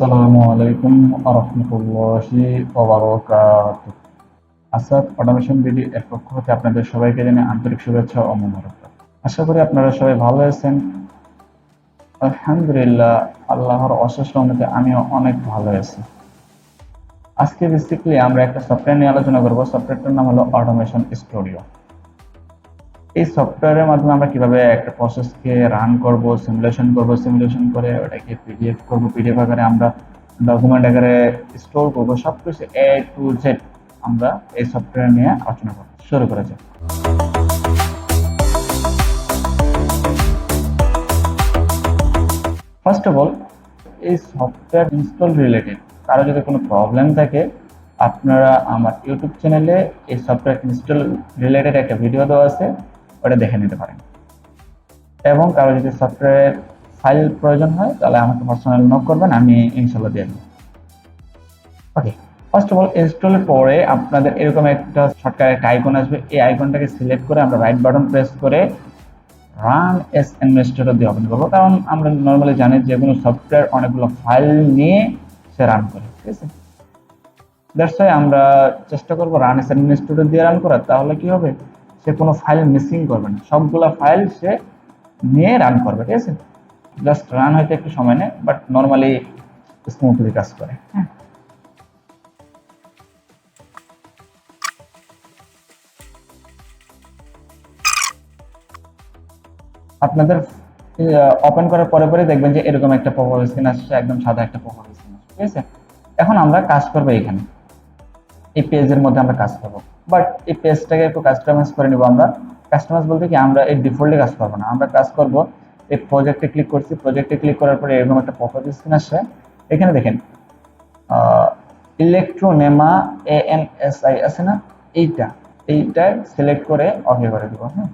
আসসালামু আলাইকুম ওয়া রাহমাতুল্লাহি ওয়া বারাকাতুহু। আসাদ অটোমেশন বিডি এর পক্ষ হতে আপনাদের সবাইকে জানাই আন্তরিক শুভেচ্ছা ও মোবারকবাদ। আশা করি আপনারা সবাই ভালো আছেন। আলহামদুলিল্লাহ, আল্লাহর অশেষ রহমতে আমিও অনেক ভালো আছি। আজকে বেসিক্যালি আমরা একটা সফটওয়্যার নিয়ে আলোচনা করব। সফটওয়্যারটার নাম হলো অটোমেশন স্টুডিও। এই সফটওয়্যারের মাধ্যমে আমরা কিভাবে একটা প্রসেসকে রান করব, সিমুলেশন করে ওটাকে পিডিএফ করব, পিডিএফ আকারে আমরা ডকুমেন্ট আকারে স্টোর করব, সবকিছু এ টু জেড আমরা এই সফটওয়্যার নিয়ে আলোচনা করব। শুরু করা যাক। ফার্স্ট অফ অল, এই সফটওয়্যার ইনস্টল রিলেটেড কারো যদি কোনো প্রবলেম থাকে, আপনারা আমার ইউটিউব চ্যানেলে এই সফটওয়্যার ইনস্টল রিলেটেড একটা ভিডিও দেওয়া আছে, ওটা দেখে নিতে পারেন। এবং কারো যদি সফটওয়্যার ফাইল প্রয়োজন হয় তাহলে আমাকে পার্সোনাল নক করবেন, আমি ইনশাল্লাহ দিয়ে দেবো। ওকে, ফার্স্ট অফ অল ইনস্টলের পরে আপনাদের এরকম একটা শর্টকাট একটা আইকন আসবে। এই আইকনটাকে সিলেক্ট করে আমরা রাইট বাটন প্রেস করে রান এস অ্যাডমিনিস্ট্রেটর দিয়ে ওপেন করবো। কারণ আমরা নর্মালি জানি যে কোনো সফটওয়্যার অনেকগুলো ফাইল নিয়ে সে রান করে, ঠিক আছে? দ্যাটস ওয়াই আমরা চেষ্টা করবো রান এস অ্যাডমিনিস্ট্রেটর দিয়ে রান করার। তাহলে কি হবে, সে কোনো ফাইল মিসিং করবে না, সবগুলো ফাইল সে নিয়ে রান করবে, ঠিক আছে? জাস্ট রান হইতে একটু সময় নেয়, বাট নর্মালি স্মুথলি কাজ করে। হ্যাঁ, আপনাদের ওপেন করার পরে পরে দেখবেন যে এরকম একটা পপআপ স্ক্রিন আসছে, একদম সাদা একটা পপআপ স্ক্রিন আসছে, ঠিক আছে? এখন আমরা কাজ করবো এখানে, এই পেজের মধ্যে আমরা কাজ করবো। বাট এই পেজটাকে একটু কাস্টমাইজ করে নিব আমরা। কাস্টমাইজ বলতে কি, আমরা এই ডিফল্টে কাজ করবো না, আমরা কাজ করব এই প্রজেক্টে ক্লিক করছি, প্রজেক্টে ক্লিক করার পরে এরকম একটা পপআপ স্ক্রিন আসছে। এখানে দেখেন ইলেকট্রোনেমা ANSI আছে না, এইটা সিলেক্ট করে ওকে করে দেবো। হ্যাঁ,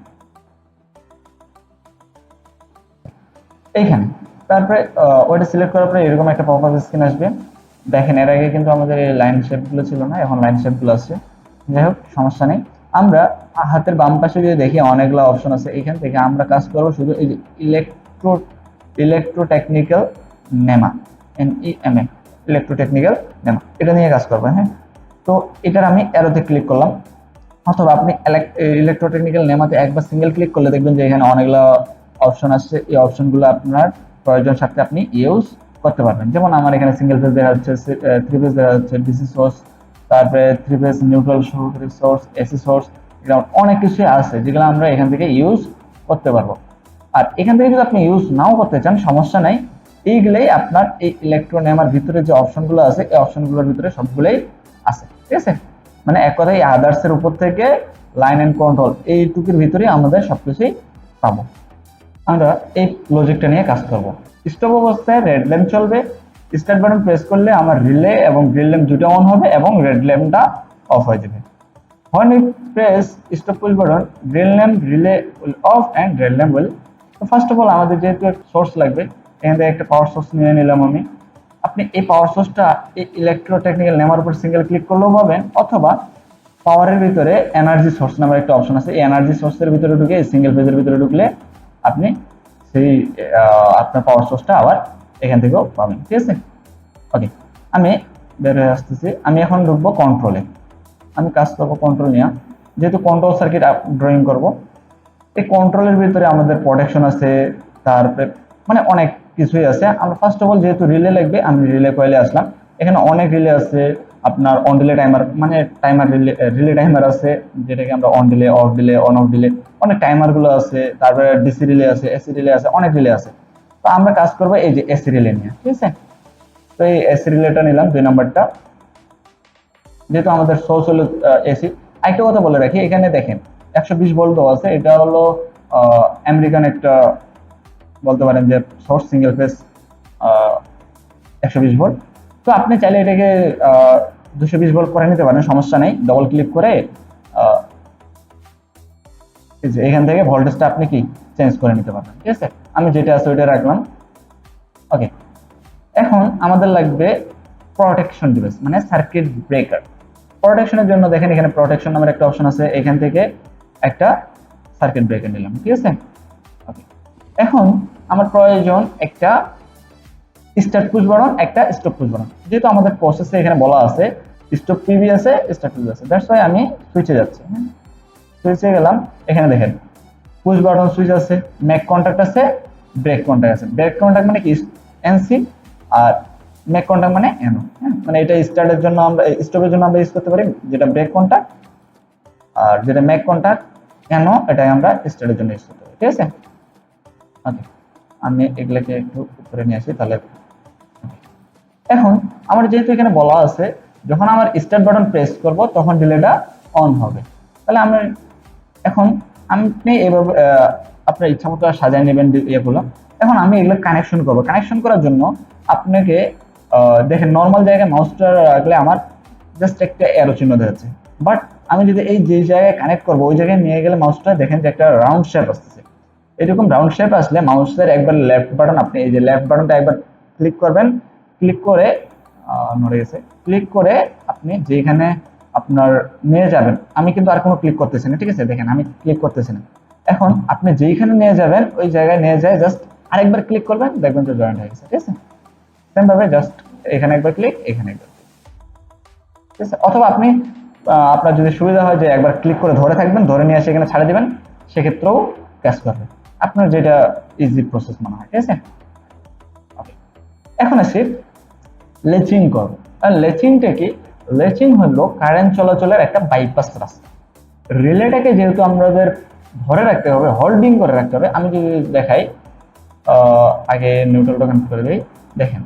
এইখানে তারপরে ওইটা সিলেক্ট করার পরে এরকম একটা পপআপ স্ক্রিন আসবে। দেখেন, এর আগে কিন্তু আমাদের এই লাইন শেপগুলো ছিল না, এখন লাইন শেপগুলো আছে। যাই হোক, সমস্যা নেই। আমরা হাতের বাম পাশে যদি দেখি অনেকগুলো অপশন আছে, এখান থেকে আমরা কাজ করবো শুধু এই যে ইলেকট্রোটেকনিক্যাল নেমা, NEMA, ইলেকট্রোটেকনিক্যাল নেমা, এটা নিয়ে কাজ করবো। হ্যাঁ, তো এটার আমি অ্যারোতে ক্লিক করলাম, অথবা আপনি ইলেকট্রোটেকনিক্যাল নেমাতে একবার সিঙ্গেল ক্লিক করলে দেখবেন যে এখানে অনেকগুলো অপশন আসছে। এই অপশনগুলো আপনার প্রয়োজন সাথে আপনি ইউজ করতে পারবেন। যেমন আমার এখানে সিঙ্গেল পেজ দেখা যাচ্ছে, থ্রি পেজ দেখা যাচ্ছে, ডিসি সোর্স, তারপরে three page neutral source, AC source, এরকম অনেক কিছু আছে যেগুলো আমরা এখান থেকে ইউজ করতে পারবো। আর এখান থেকে যদি আপনি ইউজ নাও করতে চান, সমস্যা নাই, এইগুলাই আপনার এই ইলেকট্রোনেমার ভিতরে যে অপশনগুলো আছে, এই অপশনগুলোর ভিতরে সবগুলোই আছে, ঠিক আছে? মানে এক কথায় আদার্স এর উপর থেকে লাইন এন্ড কন্ট্রোল এইটুকুর ভিতরে আমাদের সবকিছুই পাবো। আমরা এই লজিকটা নিয়ে কাজ করব। স্টপ অবস্থায় রেড ল্যাম্প চলবে, স্টার্ট বাটন প্রেস করলে আমার রিলে এবং গ্রিন ল্যাম্প দুটো অন হবে এবং রেড ল্যাম্পটা অফ হয়ে যাবে। When we press stop push button, green lamp relay will off and red lamp will. তো ফার্স্ট অফ অল আমাদের যেহেতু একটা সোর্স লাগবে, এখান থেকে একটা পাওয়ার সোর্স নিয়ে নিলাম আমি। আপনি এই পাওয়ার সোর্সটা এই ইলেকট্রোটেকনিক্যাল নেমার উপর সিঙ্গেল ক্লিক করলেও পাবেন, অথবা পাওয়ারের ভিতরে এনার্জি সোর্স নামের একটা অপশন আছে, এই এনার্জি সোর্সের ভিতরে ঢুকে সিঙ্গেল পেজের ভিতরে ঢুকলে আপনি সেই আপনার পাওয়ার সোর্সটা আবার এখান থেকেও পাবেন, ঠিক আছে? ওকে, আমি বের হয়ে আসতেছি। আমি এখন ঢুকবো কন্ট্রোলে, আমি কাজ করবো কন্ট্রোল নিয়ে। যেহেতু কন্ট্রোল সার্কিট ড্রয়িং করব, এই কন্ট্রোলের ভিতরে আমাদের প্রোটেকশন আছে, তারপরে মানে অনেক কিছুই আছে। আমরা ফার্স্ট অফ অল যেহেতু রিলে লাগবে, আমি রিলে কয়েলে আসলাম। এখানে অনেক রিলে আছে, আপনার অন ডিলে টাইমার, মানে টাইমার রিলে টাইমার আছে, যেটাকে আমরা on delay, of delay, on of delay, অনেক টাইমার গুলো আছে। তারপরে ডিসি রিলে আছে, এসি রিলে আছে, অনেক রিলে আছে। তো আমরা কাজ করবো এই যে এসি রিলে নিয়ে, ঠিক আছে? তো এই এসি রিলেটা নিলাম, 2 নম্বরটা। যেহেতু আমাদের সোর্স হলো এসি। আরেকটা কথা বলে রাখি, এখানে দেখেন 120 ভোল্ট দেওয়া আছে, এটা হলো আমেরিকান একটা, বলতে পারেন যে সোর্স, সিঙ্গেল ফেজ 120 ভোল্ট। তো আপনি চাইলে এটাকে 220 ভোল্ট করে নিতে পারেন, সমস্যা নেই। ডবল ক্লিক করে এখান থেকে ভোল্টেজটা আপনি কি চেঞ্জ করে নিতে পারবেন, ঠিক আছে? আমি যেটা আছে ওইটা রাখলাম। ওকে, এখন আমাদের লাগবে প্রোটেকশন ডিভাইস, মানে সার্কিট ব্রেকার। প্রোটেকশনের জন্য দেখেন এখানে প্রোটেকশন নামের একটা অপশন আছে, এখান থেকে একটা সার্কিট ব্রেকার নিলাম, ঠিক আছে? ওকে, এখন আমার প্রয়োজন একটা স্টার্ট পুশ বাটন, একটা স্টপ পুশ বাটন। যেহেতু আমাদের প্রসেসে এখানে বলা আছে স্টপ পিভি আছে, স্টার্ট পিভি আছে, দ্যাটস ওয়াই আমি সুইচে যাচ্ছি। হ্যাঁ, সুইচে গেলাম, এখানে দেখেন পুশ বাটন সুইচ আছে, ম্যাক কন্টাক্ট আছে, ব্রেক কন্টাক্ট আছে। ব্রেক কন্টাক্ট মানে কি এনসি, আর ম্যাক কন্টাক্ট মানে এনও। হ্যাঁ, মানে এটা স্টার্টের জন্য আমরা, স্টপের জন্য আমরা ইউজ করতে পারি যেটা ব্রেক কন্টাক্ট, আর যেটা ম্যাক কন্টাক্ট এনও এটাই আমরা স্টার্টের জন্য ইউজ করতে পারি। ঠিক আছে, ওকে, আমি এগুলোকে একটু উপরে নিয়ে আসি তাহলে। এখন আমার যেহেতু এখানে বলা আছে যখন আমার স্টার্ট বাটন প্রেস করব তখন রিলেটা অন হবে, তাহলে আমি এখন আপনি এভাবে আপনার ইচ্ছা মতো সাজায় নেবেন ইয়েগুলো। এখন আমি এগুলো কানেকশন করব। কানেকশন করার জন্য আপনাকে দেখেন নর্মাল জায়গায় মাউসটা রাখলে আমার জাস্ট একটা অ্যারো চিহ্ন দেখাচ্ছে, বাট আমি যদি এই যে জায়গায় কানেক্ট করব ওই জায়গায় নিয়ে গেলে মাউসটা দেখেন যে একটা রাউন্ড শেপ আসতেছে। এরকম রাউন্ড শেপ আসলে মাউসের একবার লেফট বাটন, আপনি এই যে লেফট বাটনটা একবার ক্লিক করবেন, ক্লিক করে নড়ে গেছে, ক্লিক করে আপনি যেখানে আপনার নিয়ে যাবেন, আমি কিন্তু আর কোনো ক্লিক করতেছি না। ঠিক আছে, দেখেন আমি ক্লিক করতেছি না। এখন আপনি যেইখানে নিয়ে যাবেন ওই জায়গায় নিয়ে যায় জাস্ট আরেকবার ক্লিক করবেন, দেখবেন যে জয়েন্ট হয়ে গেছে। ঠিক আছে, সেম ভাবে জাস্ট এখানে একবার ক্লিক, এখানে একবার ক্লিক। ঠিক আছে, অথবা আপনি আপনার যদি সুবিধা হয় যে একবার ক্লিক করে ধরে থাকবেন, ধরে নিয়ে এসে এখানে ছাড়ে দিবেন, সেক্ষেত্রেও কাজ করবে, আপনার যেটা ইজি প্রসেস মনে হয়। ঠিক আছে, এখন আসি লেচিং করব। আর লেচিংটা কি? লেচিং হলো কারেন্ট চলাচলের একটা বাইপাস রাস্তা। রিলেটাকে যেহেতু আমাদের ধরে রাখতে হবে, হোল্ডিং করে রাখতে হবে। আমি যদি দেখাই, আগে নিউট্রালটা কানেক্ট করে দিই। দেখেন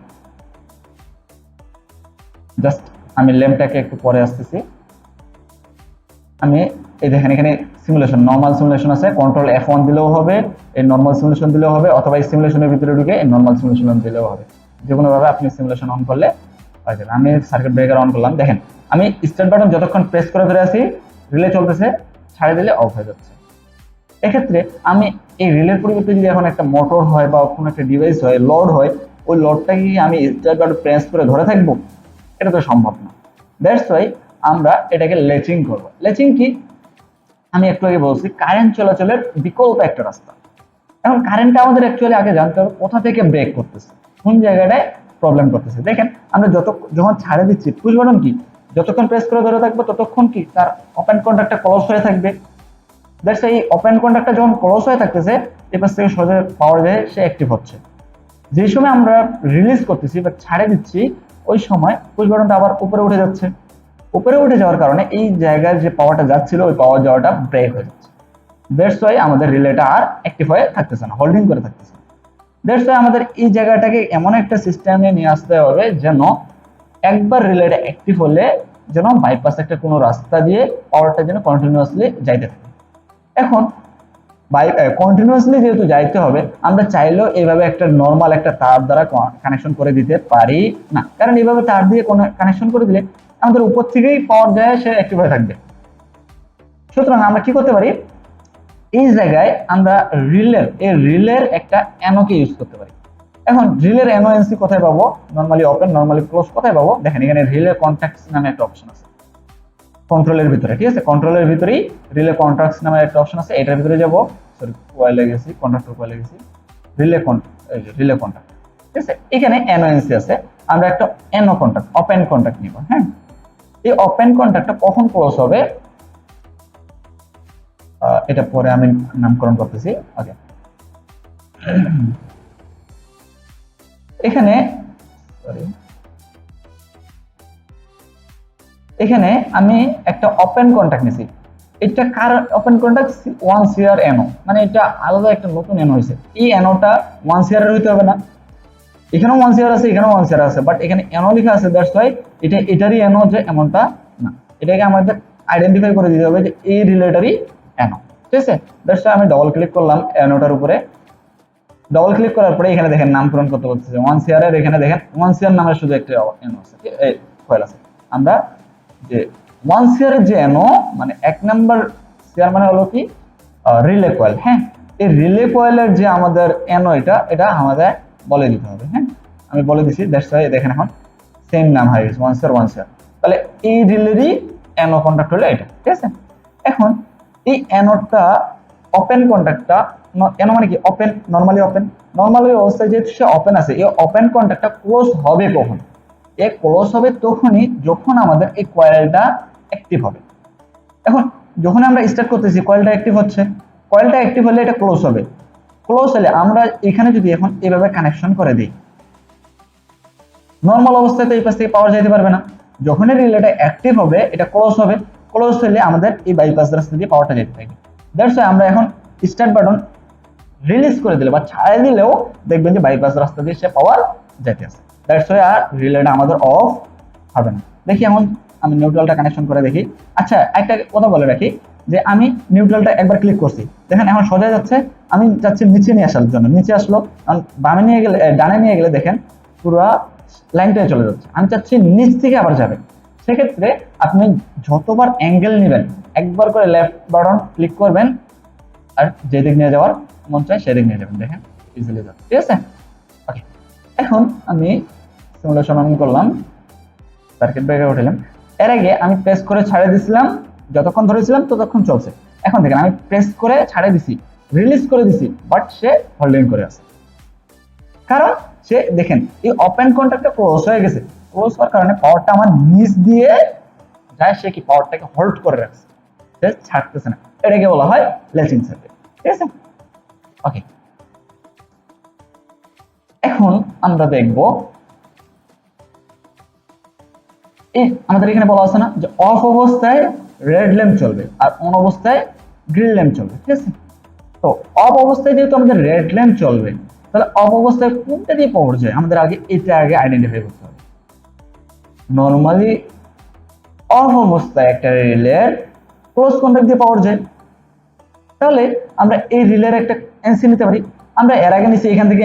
জাস্ট আমি ল্যাম্পটাকে একটু পরে আসতেছি। আমি এই দেখেন এখানে সিমুলেশন, নর্মাল সিমুলেশন আছে, কন্ট্রোল F1 দিলেও হবে, এই নর্মাল সিমুলেশন দিলেও হবে, অথবা এই সিমুলেশনের ভিতরে ঢুকে এই নর্মাল সিমুলেশন দিলেও হবে। যে কোনো ভাবে আপনি সিমুলেশন অন করলে হয়ে যাবে। আমি সার্কিট ব্রেকার অন করলাম, দেখেন আমি স্টার্ট বাটন যতক্ষণ প্রেস করে ধরে আছি রিলে চলতেছে, ছাড়ে দিলে অফ হয়ে যাচ্ছে। এক্ষেত্রে আমি এই রিলের পরিবর্তে যদি এখন একটা মোটর হয় বা কোনো একটা ডিভাইস হয়, লোড হয়, ওই লোডটা কি আমি স্টার্ট বাটন প্রেস করে ধরে থাকবো? এটা তো সম্ভব না। দ্যাটস ওয়াই আমরা এটাকে লেচিং করব। লেচিং কি? আমি একটু আগে বলছি কারেন্ট চলাচলের বিকল্প একটা রাস্তা। এখন কারেন্টটা আমাদের অ্যাকচুয়ালি আগে জানতে হবে কোথা থেকে ব্রেক করতেছে, কোন জায়গাটায় প্রবলেম করতেছে। দেখেন আমরা যখন ছাড়ে দিচ্ছি পুশ বাটন কি যতক্ষণ প্রেস করে ধরে থাকবো ততক্ষণ কি তার ওপেন কন্টাক্টটা ক্লোজ হয়ে থাকবে। দ্যাটস এই ওপেন কন্টাক্টটা যখন ক্লোজ হয়ে থাকতেছে এপাশ থেকে সোজা পাওয়ার যায় সে অ্যাক্টিভ হচ্ছে। যে সময় আমরা রিলিজ করতেছি বা ছাড়ে দিচ্ছি ওই সময় পুশ বাটনটা আবার উপরে উঠে যাচ্ছে। উপরে উঠে যাওয়ার কারণে এই জায়গায় যে পাওয়ারটা যাচ্ছিল ওই পাওয়ার যাওয়াটা ব্রেক হয়ে যাচ্ছে। দ্যাটস ওয়াই আমাদের রিলেটা আর অ্যাক্টিভ হয়ে থাকতেছে না, হোল্ডিং করে থাকতেছে। দ্যাটস ওয়াই আমাদের এই জায়গাটাকে এমন একটা সিস্টেমে নিয়ে আসতে হবে যেন একবার রিলেটা অ্যাক্টিভ হলে যেন বাইপাস একটা কোনো রাস্তা দিয়ে পাওয়ারটা যেন কন্টিনিউয়াসলি যাইতে থাকে। এখন কন্টিনিউয়াসলি যেহেতু যাইতে হবে, আমরা চাইলেও এইভাবে একটা নর্মাল একটা তার দ্বারা কানেকশন করে দিতে পারি না, কারণ এইভাবে তার দিয়ে কানেকশন করে দিলে আমাদের উপর থেকেই পাওয়ার যায়, সে অ্যাক্টিভ হয়ে থাকবে। সুতরাং আমরা কি করতে পারি, এই জায়গায় আমরা রিলের একটা এনোকে ইউজ করতে পারি। এখন রিলের এনওএনসি কোথায় পাবো? নরমালি ওপেন, নরমালি ক্লোজ কোথায় পাবো? দেখেন এখানে রিলে কন্ট্যাক্টস নামে একটা অপশন আছে কন্ট্রোলের ভিতরে। ঠিক আছে, কন্ট্রোলের ভিতরেই রিলে কন্ট্যাক্টস নামে একটা অপশন আছে, এটার ভিতরে যাব, সরি কোয়েলে গেছি, কন্ট্রাক্টর কোয়েলে গেছি, রিলে কন্ট্যাক্ট। ঠিক আছে, এখানে এনওএনসি আছে, আমরা একটা এনও কন্ট্যাক্ট, ওপেন কন্ট্যাক্ট নিব। হ্যাঁ, এই ওপেন কন্ট্যাক্টটা কখন ক্লোজ হবে এটা পরে আমি নামকরণ করতেছি। ওকে, এখানে এখানে আমি একটা ওপেন কন্ট্যাক্ট নিছি। এটা কার ওপেন কন্ট্যাক্ট? 1 CR এনও, মানে এটা আলাদা একটা নতুন এনও হয়েছে। এই এনওটা 1 CR এর হইতে হবে না, এখানেও 1 CR আছে, এখানেও 1 CR আছে, বাট এখানে এনও লেখা আছে, দ্যাটস ওয়াই এটা এটারই এনও, যে এমনটা না। এটাকে আমাদের আইডেন্টিফাই করে দিতে হবে যে এই রিলেটারই এনও। ঠিক আছে, দ্যাটস ওয়াই আমি ডবল ক্লিক করলাম এনওটার উপরে। ডবল ক্লিক করার পরে এখানে দেখেন নামকরণ করতে বলছে 1 CR এর, এখানে দেখেন 1 CR নামের শুধু একটা এনও আছে, এই কয়েল আছে। আমরা যে 1 CR এর যে এনও মানে 1 নাম্বার CR মানে হলো কি রিলে কয়েল। হ্যাঁ, এই রিলে কয়েলের যে আমাদের এনও এটা আমাদের বলে দিতে হবে। হ্যাঁ, আমি বলে দিছি, দ্যাটস ওয়াই দেখেন এখন সেম নাম হয়ে গেছে 1 CR। তাহলে এই রিলেরই এনও কন্ট্যাক্ট হলো এটা। ঠিক আছে, এখন এই এনওটা ওপেন কন্ট্যাক্টটা এন মানে কি ওপেন, নরমালি অবস্থায় যেহেতু সে ওপেন আছে, এই ওপেন কন্টাক্টটা ক্লোজ হবে কখন? এ ক্লোজ হবে তখনই যখন আমাদের এই কয়েলটা অ্যাক্টিভ হবে। এখন যখন আমরা স্টার্ট করতেছি কয়েলটা অ্যাক্টিভ হচ্ছে, কয়েলটা অ্যাক্টিভ হলে এটা ক্লোজ হবে, ক্লোজ হলে আমরা এখানে যদি এখন এভাবে কানেকশন করে দিই, নর্মাল অবস্থায় তো এই পাশ থেকে পাওয়ার যেতে পারবে না, যখনই রিলেটা অ্যাক্টিভ হবে এটা ক্লোজ হবে, ক্লোজ হলে আমাদের এই বাইপাস রাস্তা দিয়ে পাওয়ারটা যেতে থাকবে। দ্যাটস ওয়াই আমরা এখন স্টার্ট বাটন রিলিজ করে দিলে বা ছাড়ে দিলেও দেখবেন যে বাইপাস রাস্তা দিয়ে সে পাওয়ার যেতে আছে। দ্যাটস ওয়াই আর রিলেটা আমাদের অফ হবে না। দেখি এখন আমি নিউট্রালটা কানেকশন করে দেখি। আচ্ছা একটা কথা বলে রাখি যে আমি নিউট্রালটা একবার ক্লিক করছি, দেখেন এখন সোজা যাচ্ছে, আমি যাচ্ছি নিচে নিয়ে আসার জন্য, নিচে আসলো, বামে নিয়ে গেলে ডানে নিয়ে গেলে দেখেন পুরো লাইনটায় চলে যাচ্ছে, আমি চাচ্ছি নিচ থেকে আবার যাবে। সেক্ষেত্রে আপনি যতবার অ্যাঙ্গেল নেবেন একবার করে লেফট বাটন ক্লিক করবেন আর যেদিক নিয়ে যাওয়ার মন চায় সেদিক নিয়ে যাবেন, দেখেন ইজিলি যাবে। ঠিক আছে, ওকে। এখন আমি সিমুলেশন অন করলাম, সার্কিট ব্রেকার উঠালাম, এর আগে আমি প্রেস করে ছাড়ে দিছিলাম, যতক্ষণ ধরেছিলাম ততক্ষণ চলছে। এখন দেখেন আমি প্রেস করে ছাড়ে দিছি, রিলিজ করে দিছি, বাট সে হোল্ডিং করে আছে, কারণ সে দেখেন এই ওপেন কন্টাক্টটা ক্লোজ হয়ে গেছে, ক্লোজ হওয়ার কারণে পাওয়ারটা আমার নিচ দিয়ে যায়, সে কি পাওয়ারটাকে হোল্ড করে রাখছে, সে ছাড়তেছে না, এটাকে বলা হয় ল্যাচিং সার্কিট। ঠিক আছে, ওকে। এখন আমরা দেখব এই আমাদের এখানে বলা আছে না যে অফ অবস্থায় রেড ল্যাম্প চলবে আর অন অবস্থায় গ্রিন ল্যাম্প চলবে। ঠিক আছে, তো অফ অবস্থায় যেহেতু আমাদের রেড ল্যাম্প চলবে, তাহলে অফ অবস্থায় কোনটা দিয়ে পাওয়ার যায় আমাদের এটা আগে আইডেন্টিফাই করতে হবে। নরমালি অফ অবস্থায় একটা রিলের ক্লোজ কন্টাক্ট দিয়ে পাওয়ার যায়, তাহলে আমরা এই রিলের একটা এনসি নিতে পারি। আমরা এর আগে নিচ্ছি এখান থেকে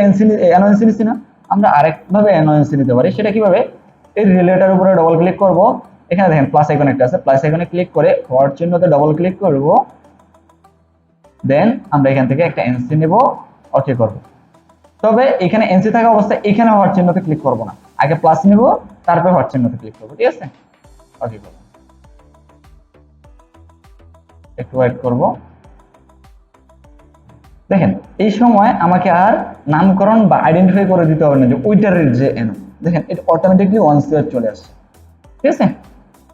এনওএনসি নিচ্ছি না, আমরা আরেকভাবে এনওএনসি নিতে পারি। সেটা কিভাবে? এই রিলেটার উপরে ডবল ক্লিক করব, এখানে দেখেন প্লাস আইকন একটা আছে, প্লাস আইকনে ক্লিক করে হট চিহ্নতে ডবল ক্লিক করব, দেন আমরা এখান থেকে একটা এনসি নেব, ওকে করব। তবে এখানে এনসি থাকা অবস্থায় এখানে হট চিহ্নতে ক্লিক করব না, আগে প্লাস নিব তারপর হট চিহ্নতে ক্লিক করব। ঠিক আছে, ওকে করব, একটু ওয়েট করব। দেখেন এই সময় আমাকে আর নামকরণ বা আইডেন্টিফাই করে দিতে হবে না যে ওইটার যে এন, দেখেন এটা অটোমেটিকলি ওয়ান শেয়ার চলে আসছে। ঠিক আছে,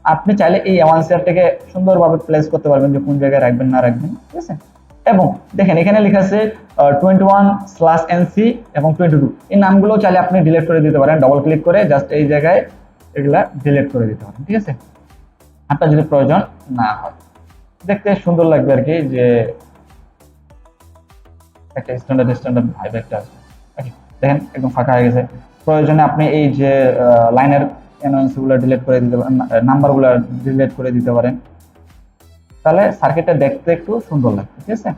আপনি চাইলে এই ওয়ান শেয়ারটাকে সুন্দরভাবে প্লেস করতে পারবেন যে কোন জায়গায় রাখবেন না রাখবেন। ঠিক আছে, এবং দেখেন এখানে লেখা আছে 21/NC এবং 22, এই নামগুলো চাইলে আপনি ডিলিট করে দিতে পারেন, ডবল ক্লিক করে জাস্ট এই জায়গায় এগুলা ডিলিট করে দিতে পারেন। ঠিক আছে, আপনার যদি প্রয়োজন না হয়, দেখতে সুন্দর লাগবে আর কি, যে একটা স্ট্যান্ডার্ড ভাইব একটা আছে। ওকে, দেখেন একদম ফাঁকা হয়ে গেছে। প্রয়োজনে আপনি এই যে লাইনের এনওএনসি গুলো ডিলিট করে দিতে পারেন, নাম্বারগুলো ডিলিট করে দিতে পারেন, তাহলে সার্কিটটা দেখতে একটু সুন্দর লাগবে। ঠিক আছে,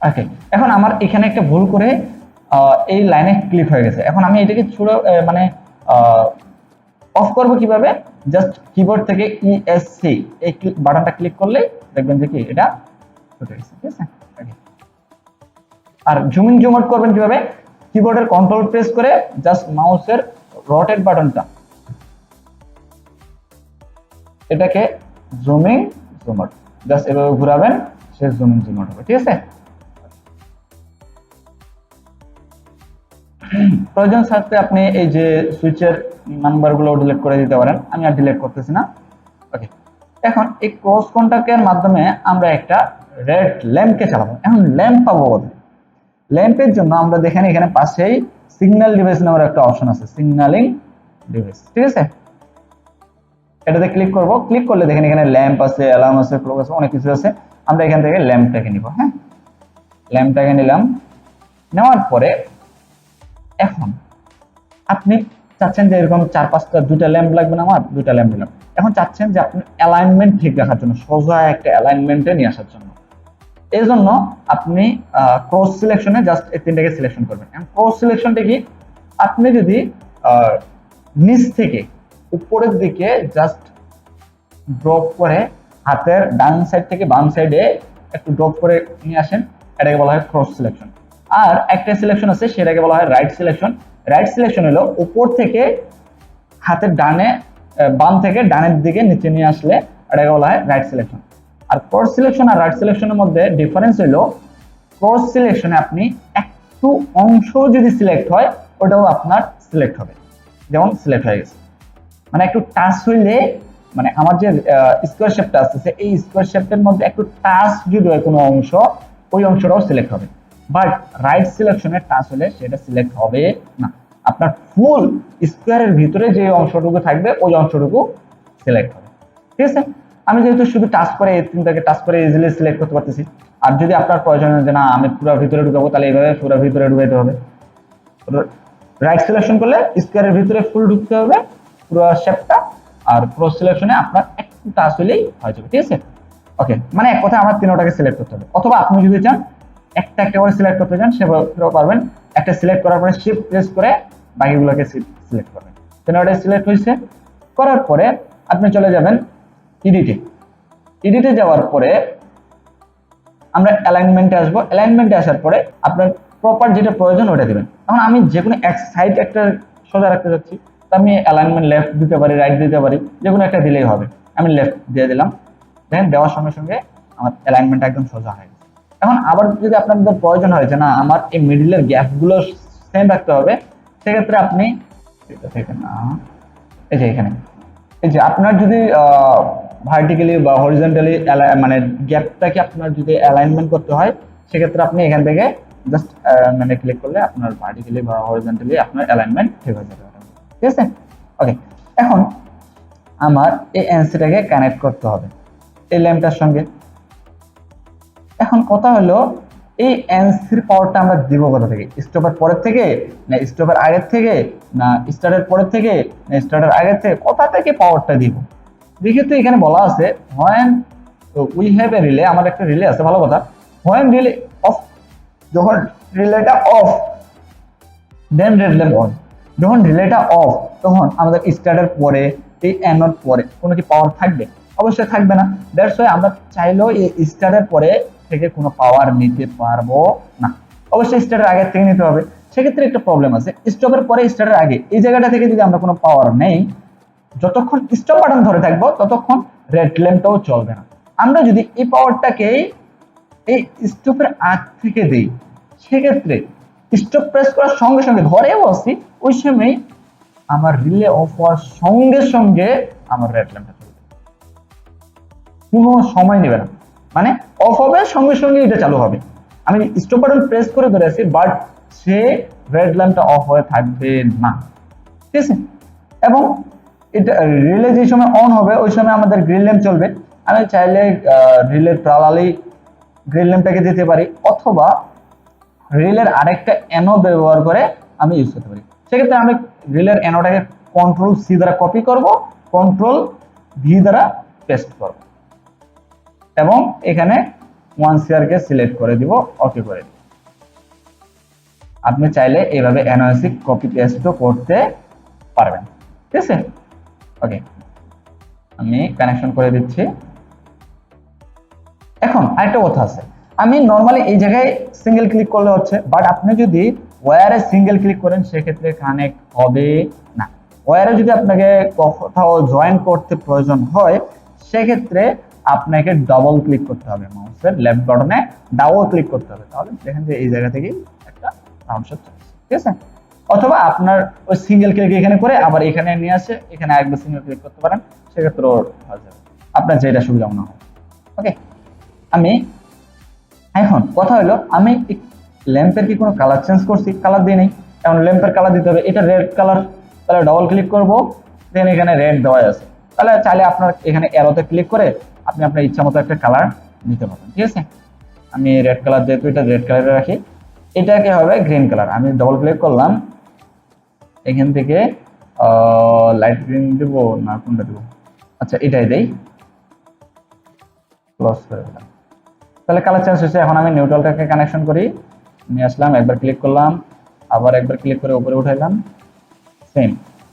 ওকে। এখন আমার এখানে একটা ভুল করে এই লাইনে ক্লিক হয়ে গেছে, এখন আমি এটাকে ছুড়ে মানে অফ করব কিভাবে? জাস্ট কিবোর্ড থেকে ইএসসি এই বাটনটা ক্লিক করলে দেখবেন যে কি এটা ছুটে গেছে। ঠিক আছে, আর জুম ইন জুম আউট করবেন কিভাবে? কিবোর্ডের কন্ট্রোল প্রেস করে জাস্ট মাউসের রোটেট বাটনটা এটাকে জুমিং জুম আউট জাস্ট এভাবে ঘোরাবেন, সে জুম ইন জুম আউট হবে। ঠিক আছে, প্রয়োজন থাকতে আপনি এই যে সুইচের নাম্বারগুলো ডিলিট করে দিতে পারেন, আমি আর ডিলিট করতেছি না। ওকে, এখন এই ক্রস কন্টাক্টের মাধ্যমে আমরা একটা রেড ল্যাম্পকে চালাবো। এখন ল্যাম্প পাবো কোথায়? ল্যাম্পের জন্য আমরা দেখেন এখানে পাশেই সিগন্যাল ডিভাইস নামের একটা অপশন আছে, সিগন্যালিং ডিভাইস। ঠিক আছে, এটাতে ক্লিক করব, ক্লিক করলে দেখেন এখানে ল্যাম্প আছে, অ্যালার্ম আছে, ক্লক আছে, অনেক কিছু আছে। আমরা এখান থেকে ল্যাম্পটাকে নিব। হ্যাঁ, ল্যাম্পটাকে নিলাম, নেওয়ার পরে এখন আপনি চাচ্ছেন যে এরকম 4-5টা, 2টা ল্যাম্প লাগবে না, আমার 2টা ল্যাম্প নিলাম। এখন চাচ্ছেন যে আপনি অ্যালাইনমেন্ট ঠিক রাখার জন্য, সোজা একটা অ্যালাইনমেন্টে নিয়ে আসার জন্য, এই জন্য আপনি ক্রস সিলেকশনে জাস্ট এই তিনটাকে সিলেকশন করবেন। এখন ক্রস সিলেকশনটা কি? আপনি যদি নিচ থেকে উপরের দিকে জাস্ট ড্রপ করে হাতের ডান সাইড থেকে বাম সাইডে একটু ড্রপ করে নিয়ে আসেন, এটাকে বলা হয় ক্রস সিলেকশন। আর একটা সিলেকশন আছে সেটাকে বলা হয় রাইট সিলেকশন। রাইট সিলেকশন হলো উপর থেকে হাতের ডানে, বাম থেকে ডানের দিকে নিচে নিয়ে আসলে এটাকে বলা হয় রাইট সিলেকশন। আর ক্রস সিলেকশন আর রাইট সিলেকশনের মধ্যে ডিফারেন্স হলো ক্রস সিলেকশনে আপনি একটু অংশ যদি সিলেক্ট হয় ওটাও আপনার সিলেক্ট হবে, যেমন সিলেক্ট হয়ে গেছে, মানে একটু টাচ হইলে, মানে আমার যে স্কোয়ার শেপটা আসতেছে এই স্কোয়ার শেপের মধ্যে একটু টাচ যদি হয় কোনো অংশ, ওই অংশটাও সিলেক্ট হবে। বাট রাইট সিলেকশনে টাচ হলে সেটা সিলেক্ট হবে না, আপনার ফুল স্কোয়ারের ভিতরে যে অংশটুকু থাকবে ওই অংশটুকু সিলেক্ট হবে। ঠিক আছে, আমি যেহেতু শুধু টাচ করে এই তিনটাকে টাচ করে ইজিলি সিলেক্ট করতে পারতেছি। আর যদি আপনার প্রয়োজন হয় যে না আমি পুরো ভিতরে ঢুকাবো, তাহলে এইভাবে পুরো ভিতরে ঢুকাইতে হবে। রাইট সিলেকশন করলে স্কোয়ারের ভিতরে ফুল ঢুকতে হবে পুরো শেপটা, আর ক্রস সিলেকশনে আপনার একটু টাচ হলেই হয়ে যাবে। ঠিক আছে, ওকে, মানে এক কথা আমরা তিনটাকে সিলেক্ট করতে হবে, অথবা আপনি যদি চান একটা একটা করে সিলেক্ট করতে চান সেভাবেও পারবেন। একটা সিলেক্ট করার পরে শিফট প্রেস করে বাকিগুলোকে সিলেক্ট করবেন। তিনটাই সিলেক্ট হয়েছে, করার পরে আপনি চলে যাবেন এডিটে। এডিটে যাওয়ার পরে আমরা অ্যালাইনমেন্টে আসবো। অ্যালাইনমেন্টে আসার পরে আপনার প্রপার যেটা প্রয়োজন ওটা দিবেন। এখন আমি যে কোনো এক সাইড একটা সোজা রাখতে যাচ্ছি, তো আমি অ্যালাইনমেন্ট লেফট দিতে পারি, রাইট দিতে পারি, যে কোনো একটা দিলেই হবে। আমি লেফট দিয়ে দিলাম, দেখেন দেওয়ার সঙ্গে সঙ্গে আমার অ্যালাইনমেন্ট একদম সোজা হয়ে গেছে। এখন আবার যদি আপনাদের প্রয়োজন হয় যে না আমার এই মিডলের গ্যাপগুলো সেম রাখতে হবে, সেক্ষেত্রে আপনি এটা থেকে না, এই যে এখানে, এই যে আপনার যদি ভার্টিক্যালি বা হরিজন্টালি মানে গ্যাপটাকে আপনার যদি অ্যালাইনমেন্ট করতে হয়, সেক্ষেত্রে আপনি এখান থেকে জাস্ট মানে ক্লিক করলে আপনার ভার্টিক্যালি বা হরিজন্টালি আপনার অ্যালাইনমেন্ট ঠিক হয়ে যাবে। ঠিক আছে, ওকে। এখন আমার এই এনসিটাকে কানেক্ট করতে হবে এই ল্যাম্পটার সঙ্গে। এখন কথা হলো এই এনসির পাওয়ারটা আমরা দিব কোথা থেকে? স্টপের পরের থেকে, না স্টপের আগের থেকে, না স্টার্টের পরের থেকে, না স্টার্টের আগের থেকে, কোথা থেকে পাওয়ারটা দিব? যেহেতু এখানে বলা আছে when we have a relay, আমাদের একটা রিলে আছে, ভালো কথা, when relay off, যখন রিলেটা off then red lamp on. যখন রিলেটা অফ তখন আমাদের স্টার্টের পরে এই অ্যানোড পরে কোনো কি পাওয়ার থাকবে? অবশ্যই থাকবে না। দ্যাটস ওয়াই আমরা চাইলেও এই স্টার্টের পরে থেকে কোনো পাওয়ার নিতে পারবো না, অবশ্যই স্টার্টের আগে থেকে নিতে হবে। সেক্ষেত্রে একটা প্রবলেম আছে, স্টপের পরে স্টার্টের আগে এই জায়গাটা থেকে যদি আমরা কোনো পাওয়ার নেই, যতক্ষণ স্টপ বাটন ধরে থাকবো ততক্ষণ রেড ল্যাম্পটাও চলবে না। আমরা যদি এই পাওয়ারটাকে এই স্টপের আগ থেকে দেই, সেক্ষেত্রে স্টপ প্রেস করার সঙ্গে সঙ্গে ধরে বসি, ওই সময় আমার রিলে অফ হওয়ার সঙ্গে সঙ্গে আমার রেড ল্যাম্পটা চলবে, কোনো সময় নেবে না, মানে অফ হবে সঙ্গে সঙ্গে এটা চালু হবে। আমি স্টপ বাটন প্রেস করে ধরে আছি, বাট সে রেড ল্যাম্পটা অফ হয়ে থাকবে না। ঠিক আছে, এবং এটা রিলে যে সময় অন হবে ওই সময় আমাদের গ্রিন ল্যাম্প চলবে। আমি চাইলে রিলের প্যারালালি গ্রিন ল্যাম্পটাকে দিতে পারি, অথবা রিলের আরেকটা অ্যানো ব্যবহার করে আমি ইউজ করতে পারি। সেক্ষেত্রে আমি রিলের অ্যানোটাকে কন্ট্রোল সি দ্বারা কপি করব, কন্ট্রোল ভি দ্বারা পেস্ট করব, এবং এখানে ওয়ান সিআরকে সিলেক্ট করে দিব, ওকে করে দিব। আপনি চাইলে এইভাবে অ্যানোসি কপি পেস্টও করতে পারবেন। ঠিক আছে, ওকে, আমি কানেকশন করে দিচ্ছি। এখন আরেকটা কথা আছে, আমি নরমালি এই জায়গায় সিঙ্গেল ক্লিক করলে হচ্ছে, বাট আপনি যদি ওয়্যারে সিঙ্গেল ক্লিক করেন সেক্ষেত্রে কানেক্ট হবে না। ওয়্যারে যদি আপনাকে কোথাও জয়েন করতে প্রয়োজন হয়, সেক্ষেত্রে আপনাকে ডাবল ক্লিক করতে হবে, মাউসের লেফট বাটনে ডাবল ক্লিক করতে হবে, তাহলে দেখেন যে এই জায়গা থেকে একটা রাউন্ড শেপ চলে আসছে। ঠিক আছে, অথবা আপনার ওই সিঙ্গেল ক্লিক এখানে করে আবার এখানে নিয়ে আসে, এখানে আরেকবার সিঙ্গেল ক্লিক করতে পারেন, সেক্ষেত্রে হয়ে যাবে, আপনার যেটা সুবিধা মনে হয়। ওকে, আমি এখন কথা হলো আমি ল্যাম্পের কি কোনো কালার চেঞ্জ করছি? কালার দিয়ে নেই, এখন ল্যাম্পের কালার দিতে হবে, এটা রেড কালার, তাহলে ডবল ক্লিক করব, দেন এখানে রেড দেওয়া আছে, তাহলে চাইলে আপনার এখানে অ্যারোতে ক্লিক করে আপনি আপনার ইচ্ছা মতো একটা কালার দিতে পারবেন। ঠিক আছে, আমি রেড কালার, যেহেতু এটা রেড কালারে রাখি, এটাকে হবে গ্রিন কালার। আমি ডবল ক্লিক করলাম, এখান থেকে লাইট গ্রিন দেবো না কোনটা দেবো? আচ্ছা এটাই দেই, ক্লোজ করে দিলাম, তাহলে কালার চেঞ্জ হয়েছে। এখন আমি নিউট্রালটাকে কানেকশন করি, নিয়ে আসলাম, একবার ক্লিক করলাম, আবার একবার ক্লিক করে উপরে উঠাইলাম, সেম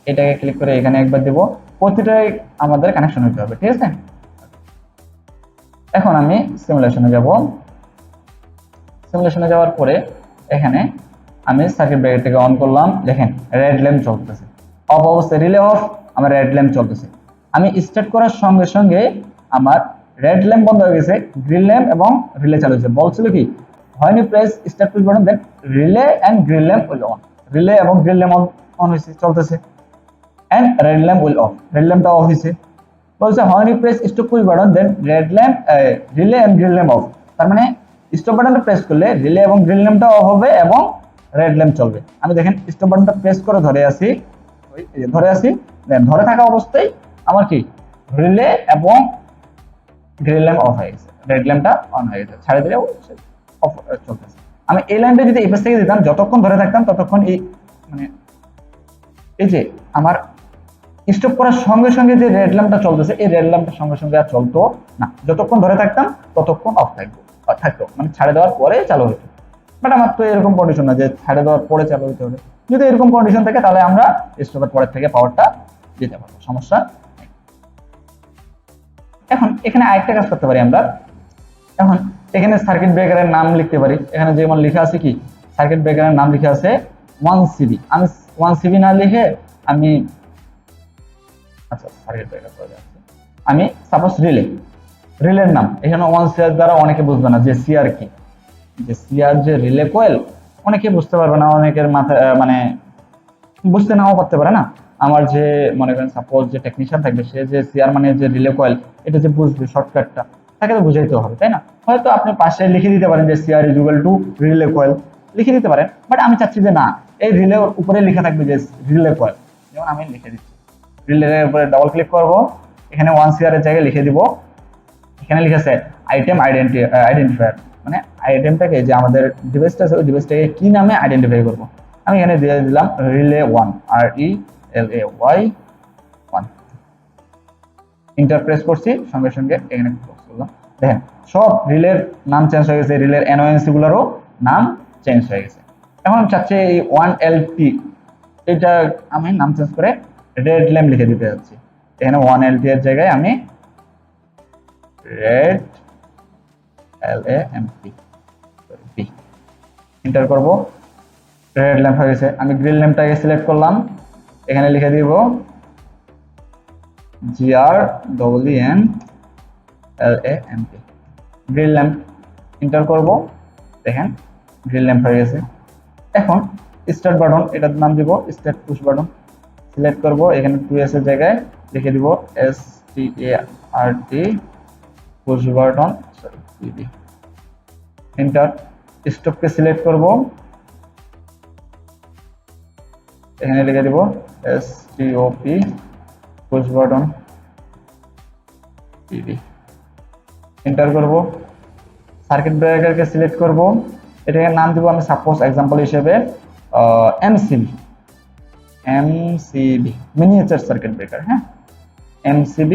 এটাকে ক্লিক করে এখানে একবার দেব, প্রতিটাই আমাদের কানেকশন হতে হবে। ঠিক আছে, এখন আমি সিমুলেশনে যাব। সিমুলেশনে যাওয়ার পরে এখানে আমি সার্কিট ব্রেকারটাকে অন করলাম, দেখেন রেড ল্যাম্প চলতেছে, অফ অবস্থায় রিলে অফ, আমার রেড ল্যাম্প চলতেছে। আমি স্টার্ট করার সঙ্গে সঙ্গে আমার রেড ল্যাম্প বন্ধ হয়ে গেছে, গ্রিন ল্যাম্প এবং রিলে চালু হয়েছে। বলছিল কি when you press start push button then relay and green lamp will on, relay এবং গ্রিন ল্যাম্প অন হয়েছে চলতেছে, and red lamp will off, red ল্যাম্পটা অফ হয়েছে। বলছে when you press stop push button then red lamp relay and green lamp off, তার মানে stop বাটনটা press করলে রিলে এবং গ্রিন ল্যাম্পটা অফ হবে এবং রেড ল্যাম্প চলবে। আমি দেখেন স্টপ বাটনটা প্রেস করে ধরে আছি, ধরে থাকা অবস্থায় আমার কি রিলে এবং গ্রিন ল্যাম্প অফ হয়ে গেছে, রেড ল্যাম্পটা অন হয়ে গেছে, ছাড়ে দিলে অফ চলতেছে। আমি এই ল্যাম্পটা যদি এই পাশ থেকে দিতাম, যতক্ষণ ধরে থাকতাম ততক্ষণ এই মানে এই যে আমার স্টপ করার সঙ্গে সঙ্গে যে রেড ল্যাম্পটা চলতেছে, এই রেড ল্যাম্পটার সঙ্গে সঙ্গে আর চলতো না, যতক্ষণ ধরে থাকতাম ততক্ষণ অফ থাকতো, মানে ছাড়ে দেওয়ার পরে চালু হতো। বাট আমার তো এরকম কন্ডিশন না যে ছাড়ে দেওয়ার পরে চালু হতে হবে। যদি এরকম কন্ডিশন থাকে তাহলে আমরা স্টপের পরের থেকে পাওয়ারটা দিতে পারবো, সমস্যা নেই। এখন এখানে আরেকটা কাজ করতে পারি আমরা, এখন এখানে সার্কিট ব্রেকারের নাম লিখতে পারি। এখানে যেমন লেখা আছে কি সার্কিট ব্রেকারের নাম লিখা আছে 1 CB, আমি 1 CB না লিখে আমি আচ্ছা সার্কিট ব্রেকার চলে যাচ্ছে, আমি সাপোজ রিলের নাম এখানে 1 CR দ্বারা অনেকে বুঝবে না যে সিআর কি, যে সিআর যে রিলে কয়েল অনেকে বুঝতে পারবে না, অনেকের মাথায় মানে বুঝতে নাও পারতে পারে না। আমার যে মনে করেন সাপোজ যে টেকনিশিয়ান থাকবে সে যে সিআর মানে যে রিলে কয়েল এটা যে বুঝবে শর্টকাটটা, তাকে তো বুঝাইতে হবে তাই না। হয়তো আপনি পাশে লিখে দিতে পারেন যে CR is equal to relay coil, লিখে দিতে পারেন, বাট আমি চাচ্ছি যে না এই রিলের উপরে লেখা থাকবে যে রিলে কয়েল। যেমন আমি লিখে দিচ্ছি, রিলের উপরে ডাবল ক্লিক করব, এখানে 1 CR এর জায়গায় লিখে দিব, এখানে লিখেছে আইটেম আইডেন্টিফায়ার, মানে আইটেমটাকে যে আমাদের ডিভাইসটা আছে ওই ডিভাইসটাকে কি নামে আইডেন্টিফাই করব। আমি এখানে দিয়ে দিলাম রিলে 1, RELAY 1, ইন্টার প্রেস করছি, সঙ্গে সঙ্গে এখানে ক্লোজ করলাম। দেখেন সব রিলের নাম চেঞ্জ হয়ে গেছে, রিলের এনওএনসি গুলোরও নাম চেঞ্জ হয়ে গেছে। এখন আমি চাচ্ছি এই 1LT এটা আমি নাম চেঞ্জ করে রেড ল্যাম্প লিখে দিতে যাচ্ছি। এখানে 1LT এর জায়গায় আমি রেড LAMP এন্টার করব, রেড ল্যাম্প হয়ে গেছে। আমি গ্রিন ল্যাম্পটাকে সিলেক্ট করলাম, এখানে লিখে দিব GRENLAMP, গ্রিন ল্যাম্প এন্টার করব, দেখেন গ্রিন ল্যাম্প হয়ে গেছে। এখন স্টার্ট বাটন এটার নাম দিব স্টার্ট পুশ বাটন, সিলেক্ট করব, এখানে 2S এর জায়গায় লিখে দিব START পুশ বাটন এন্টার। স্টপকে সিলেক্ট করব, এখানে লিখে দিব STOP পুশ বাটন এন্টার করব। সার্কিট ব্রেকারকে সিলেক্ট করব, এটাকে নাম দিব আমি সাপোজ एग्जांपल হিসেবে MCB মিনিয়েচার সার্কিট ব্রেকার। হ্যাঁ MCB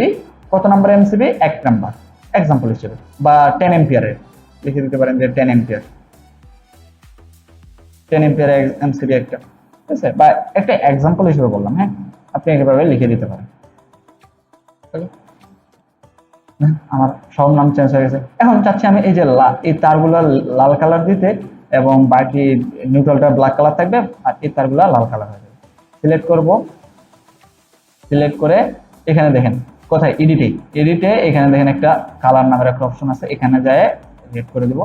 কত নাম্বার MCB 1 নাম্বার एग्जांपल হিসেবে, বা 10 এম্পিয়ারের লিখে দিতে পারেন যে 10 এম্পিয়ার MCB একটা, ঠিক আছে, বা একটা एग्जांपल হিসেবে বললাম। হ্যাঁ আপনি এইভাবে লিখে দিতে পারেন। আমার সব নাম চেঞ্জ হয়ে গেছে। এখন চাচ্ছি আমি এই যে এই তারগুলো লাল কালার দিতে এবং বাকি নিউট্রালটা ব্ল্যাক কালার থাকবে আর এই তারগুলো লাল কালার হয়ে যাবে। সিলেক্ট করব, সিলেক্ট করে এখানে দেখেন কোথায় এডিটে এখানে দেখেন একটা কালার নামের একটা অপশন আছে, এখানে যায় রেড করে দিব,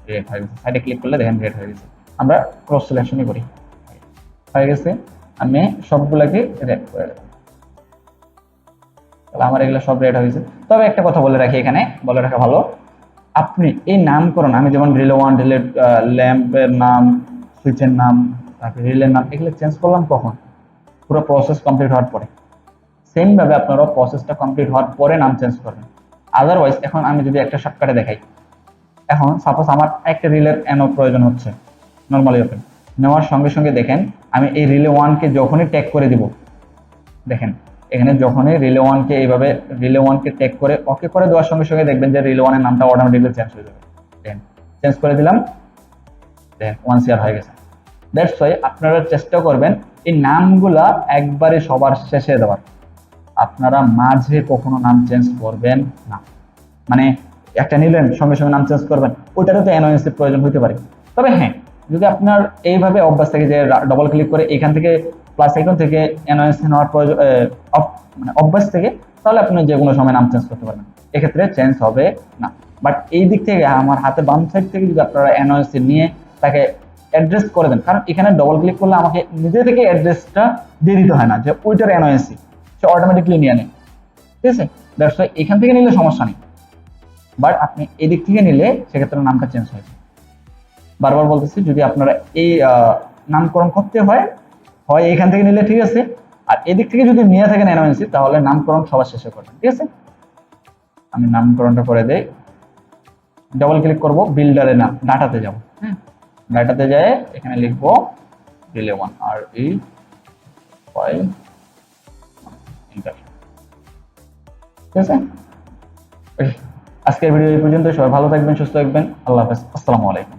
রেড হয়ে গেছে। সাইডে ক্লিক করলে দেখেন রেড হয়ে গেছে। আমরা ক্রস সিলেকশনই করি, হয়ে গেছে। আমি সবগুলোকে রেড করে দেব, তাহলে আমার এগুলো সব রেড হয়ে গেছে। তবে একটা কথা বলে রাখি, এখানে বলে রাখা ভালো, আপনি এই নামকরণ আমি যেমন রিলে 1 রিলে ল্যাম্পের নাম, সুইচের নাম, তারপরে রিলের নাম এগুলো চেঞ্জ করলাম কখন? পুরো প্রসেস কমপ্লিট হওয়ার পরে। সেম ভাবে আপনারা প্রসেসটা কমপ্লিট হওয়ার পরে নাম চেঞ্জ করবেন। আদারওয়াইজ এখন আমি যদি একটা শর্টকাটে দেখাই, এখন সাপোজ আমার একটা রিলের এনো প্রয়োজন হচ্ছে, নরমালি ওপেন নেওয়ার সঙ্গে সঙ্গে দেখেন আমি এই রিলে 1 কে যখনই ট্যাগ করে দিব, দেখেন এখানে যখনই রিলে 1 কে এইভাবে রিলে 1 কে ট্যাগ করে ওকে করে দেওয়ার সঙ্গে সঙ্গে দেখবেন যে রিলে 1 এর নামটা অটোমেটিক্যালি চেঞ্জ হয়ে যাবে। দেন চেঞ্জ করে দিলাম, দেন 1 CR হয়ে গেছে। দ্যাটস ওয়াই আপনারা চেষ্টা করবেন এই নামগুলা একবারে সবার শেষে দেওয়ার, আপনারা মাঝে কখনো নাম চেঞ্জ করবেন না। মানে একটা নিলেন সঙ্গে সঙ্গে নাম চেঞ্জ করবেন, ওইটারও তো এনওএনসি প্রয়োজন হতে পারে। তবে হ্যাঁ যদি আপনার এইভাবে অভ্যাস থাকে যে ডবল ক্লিক করে এখান থেকে প্লাস আইকন থেকে এনওএনসি নেওয়ার প্রয়োজন মানে অভ্যাস থেকে, তাহলে আপনি যে কোনো সময় নাম চেঞ্জ করতে পারবেন, এক্ষেত্রে চেঞ্জ হবে না। বাট এই দিক থেকে আমার হাতে বাম সাইড থেকে যদি আপনারা এনওএসসি নিয়ে তাকে অ্যাড্রেস করে দেন, কারণ এখানে ডবল ক্লিক করলে আমাকে নিজে থেকে অ্যাড্রেসটা দিয়ে দিতে হয় না যে ওইটার এনওএসসি, সে অটোমেটিকলি নিয়ে নেয়, ঠিক আছে। দ্যাটস ওয়াই এখান থেকে নিলে সমস্যা নেই, বাট আপনি এদিক থেকে নিলে সেক্ষেত্রে নামটা চেঞ্জ হয়ে যায়। বারবার বলতেছি, যদি আপনারা এই নামকরণ করতে হয় হয় এখান থেকে নিলে ঠিক আছে, আর এদিক থেকে যদি নিয়ে থাকেন এনওএনসি তাহলে নামকরণ সবার শেষে করবেন, ঠিক আছে। আমি নামকরণটা করে দেই, ডবল ক্লিক করব, বিল্ডারে নাম ডাটাতে যাব, হ্যাঁ, ডাটাতে যায় এখানে লিখবো রিলে1 আর ই ফাইল এন্টার, ঠিক আছে। আজকের ভিডিও এই পর্যন্ত, সবাই ভালো থাকবেন, সুস্থ থাকবেন, আল্লাহ হাফেজ, আসসালামু আলাইকুম।